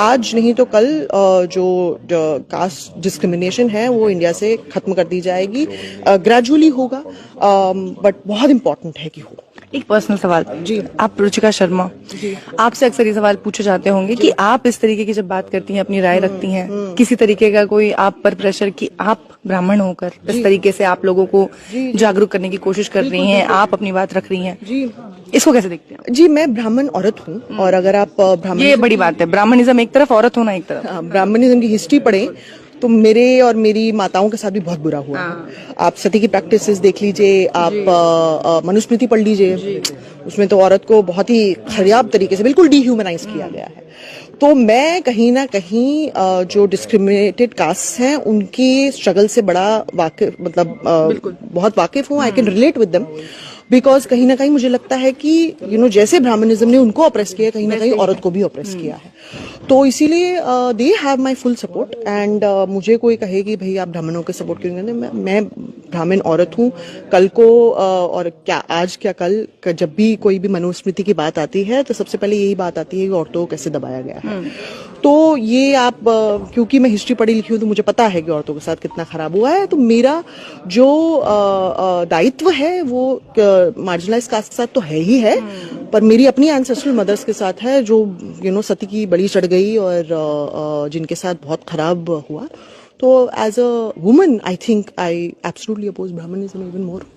आज नहीं तो कल जो कास्ट डिस्क्रिमिनेशन है वो इंडिया से खत्म कर दी जाएगी। ग्रेजुअली होगा, बट बहुत इंपॉर्टेंट है कि हो। एक पर्सनल सवाल जी। आप रुचिका शर्मा जी। आपसे अक्सर ये सवाल पूछे जाते होंगे कि आप इस तरीके की जब बात करती हैं, अपनी राय रखती हैं, किसी तरीके का कोई आप पर प्रेशर कि आप ब्राह्मण होकर इस तरीके से आप लोगों को जागरूक करने की कोशिश कर रही हैं, आप अपनी बात रख रही हैं, जी, इसको कैसे देखते हैं? जी, मैं ब्राह्मण औरत हूँ और अगर आप ब्राह्मण, ये बड़ी बात है, ब्राह्मणिज्म एक तरफ, औरत होना एक तरफ। ब्राह्मणिज्म की हिस्ट्री पढ़ें तो मेरे और मेरी माताओं के साथ भी बहुत बुरा हुआ है। आप सती की प्रैक्टिसेस देख लीजिए, आप मनुस्मृति पढ़ लीजिए, उसमें तो औरत को बहुत ही खराब तरीके से बिल्कुल डिह्यूमनाइज किया गया है। तो मैं कहीं ना कहीं जो डिस्क्रिमिनेटेड कास्ट हैं उनकी स्ट्रगल से बड़ा वाकिफ, मतलब बहुत वाकिफ हूँ। I can relate with them because कहीं ना कहीं मुझे लगता है कि जैसे ब्राह्मणिज्म ने उनको ऑप्रेस किया, कहीं ना कहीं औरत को भी ऑप्रेस किया है। तो इसीलिए they have my full support and मुझे कोई कहे कि भाई आप ब्राह्मणों के सपोर्ट क्यों करते हैं, मैं ब्राह्मण औरत हूँ। कल को और क्या आज क्या कल जब भी कोई भी मनुस्मृति की बात आती है तो सबसे पहले यही बात आती है कि औरतों को कैसे दबाया गया है। तो ये आप क्योंकि मैं हिस्ट्री पढ़ी लिखी हूँ तो मुझे पता है कि औरतों के साथ कितना खराब हुआ है। तो मेरा जो दायित्व है वो मार्जिनलाइज कास्ट के साथ तो है ही है, पर मेरी अपनी एंसेस्ट्रल मदर्स के साथ है जो सती की बलि चढ़ गई और जिनके साथ बहुत खराब हुआ। तो as a woman I think I absolutely oppose Brahminism even more.